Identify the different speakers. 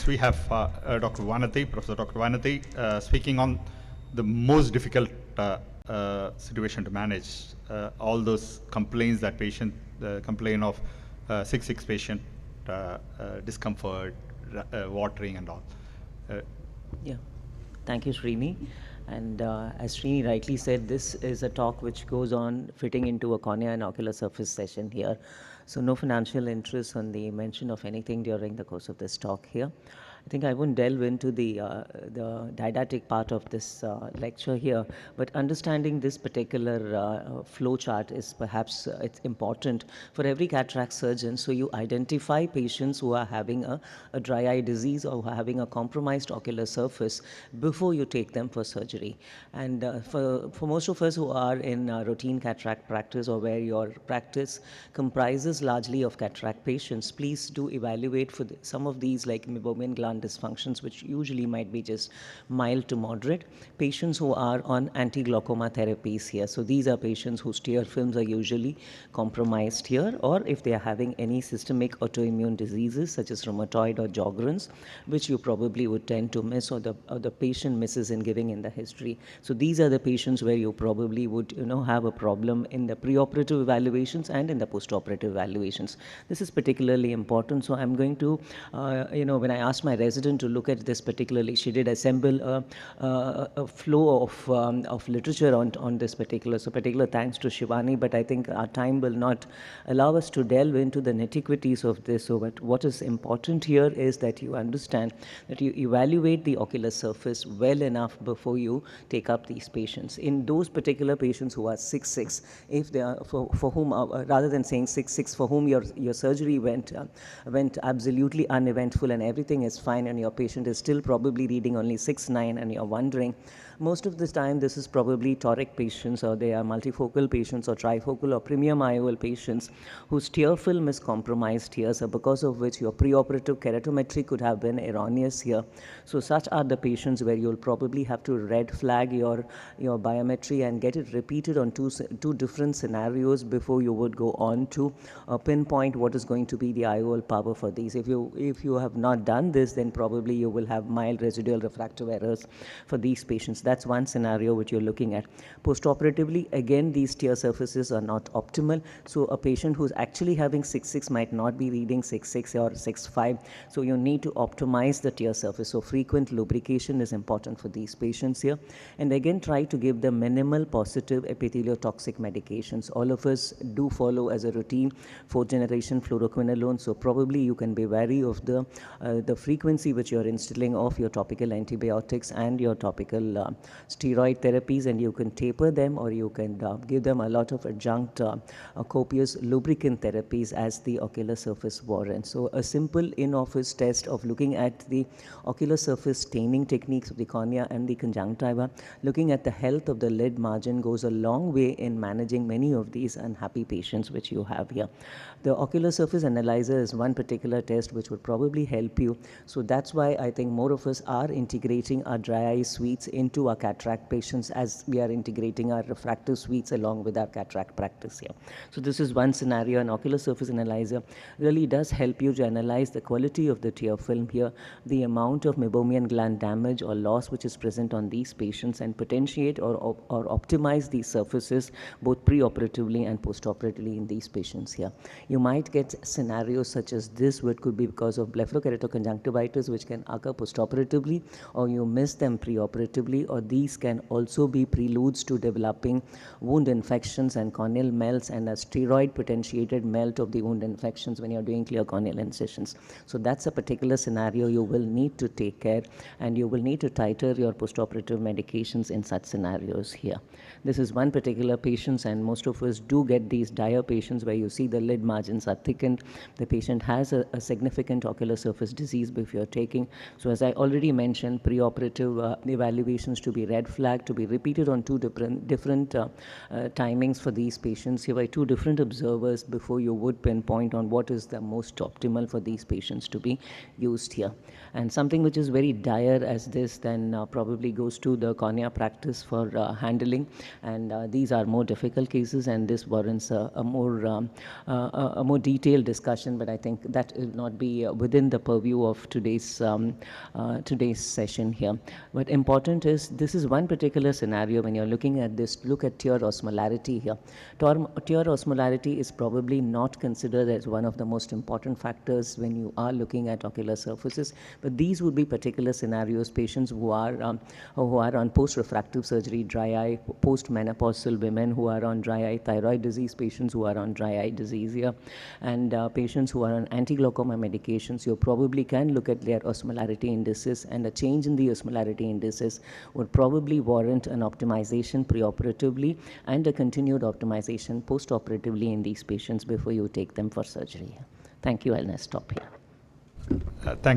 Speaker 1: Next, we have Dr. Vanathi, Professor Dr. Vanathi, speaking on the most difficult situation to manage. All those complaints that patient complain of 6/6 patient, discomfort, watering and all.
Speaker 2: Yeah, thank you, Srini. And as Srini rightly said, this is a talk which goes on fitting into a cornea and ocular surface session here. So no financial interest on the mention of anything during the course of this talk here. I think I won't delve into the didactic part of this lecture here, but understanding this particular flow chart is perhaps it's important for every cataract surgeon. So you identify patients who are having a dry eye disease or who are having a compromised ocular surface before you take them for surgery. And for most of us who are in routine cataract practice or where your practice comprises largely of cataract patients, please do evaluate for some of these like Meibomian gland dysfunctions, which usually might be just mild to moderate. Patients who are on anti-glaucoma therapies here. So these are patients whose tear films are usually compromised here, or if they are having any systemic autoimmune diseases such as rheumatoid or Sjogren's, which you probably would tend to miss, or the patient misses in giving in the history. So these are the patients where you probably would have a problem in the preoperative evaluations and in the postoperative evaluations. This is particularly important. So I'm going to, when I asked my resident to look at this particularly, she did assemble a flow of literature on this particular. So particular thanks to Shivani, but I think our time will not allow us to delve into the nitty-gritties of this. So what is important here is that you understand that you evaluate the ocular surface well enough before you take up these patients. In those particular patients who are 6/6, if they are for whom, rather than saying 6/6, for whom your surgery went absolutely uneventful and everything is fine, and your patient is still probably reading only 6/9, and you're wondering, most of the time this is probably toric patients, or they are multifocal patients or trifocal or premium IOL patients whose tear film is compromised here, so because of which your preoperative keratometry could have been erroneous here. So such are the patients where you'll probably have to red flag your biometry and get it repeated on two different scenarios before you would go on to pinpoint what is going to be the IOL power for these. If you have not done this, then probably you will have mild residual refractive errors for these patients. That's one scenario which you're looking at. Postoperatively, again, these tear surfaces are not optimal. So a patient who's actually having 6/6 might not be reading 6/6 or 6/5. So you need to optimize the tear surface. So frequent lubrication is important for these patients here. And again, try to give them minimal positive epitheliotoxic medications. All of us do follow as a routine 4th generation fluoroquinolone. So probably you can be wary of the frequency which you're instilling of your topical antibiotics and your topical steroid therapies, and you can taper them, or you can give them a lot of adjunct copious lubricant therapies as the ocular surface warrants. So a simple in-office test of looking at the ocular surface staining techniques of the cornea and the conjunctiva, looking at the health of the lid margin, goes a long way in managing many of these unhappy patients which you have here. The ocular surface analyzer is one particular test which would probably help you. So that's why I think more of us are integrating our dry eye suites into our cataract patients, as we are integrating our refractive suites along with our cataract practice here. So this is one scenario. An ocular surface analyzer really does help you to analyze the quality of the tear film here, the amount of Meibomian gland damage or loss which is present on these patients, and potentiate or optimize these surfaces both preoperatively and postoperatively in these patients here. You might get scenarios such as this, which could be because of blepharokeratoconjunctivitis, which can occur postoperatively, or you miss them preoperatively, or these can also be preludes to developing wound infections and corneal melts and a steroid potentiated melt of the wound infections when you're doing clear corneal incisions. So that's a particular scenario you will need to take care, and you will need to titrate your postoperative medications in such scenarios here. This is one particular patient, and most of us do get these dire patients where you see the lid margins are thickened. The patient has a significant ocular surface disease before you're taking. So as I already mentioned, preoperative evaluations to be red flagged, to be repeated on two different timings for these patients here by two different observers before you would pinpoint on what is the most optimal for these patients to be used here. And something which is very dire as this then probably goes to the cornea practice for handling, and these are more difficult cases, and this warrants a more detailed discussion, but I think that will not be within the purview of today's today's session here. But important is, this is one particular scenario. When you're looking at this, look at tear osmolarity here. Tear osmolarity is probably not considered as one of the most important factors when you are looking at ocular surfaces, but these would be particular scenarios: patients who are on post-refractive surgery, dry eye, post-menopausal women who are on dry eye, thyroid disease patients who are on dry eye disease here, and patients who are on anti-glaucoma medications. You probably can look at their osmolarity indices, and a change in the osmolarity indices would probably warrant an optimization preoperatively and a continued optimization postoperatively in these patients before you take them for surgery. Thank you. I'll now stop here.
Speaker 1: Thank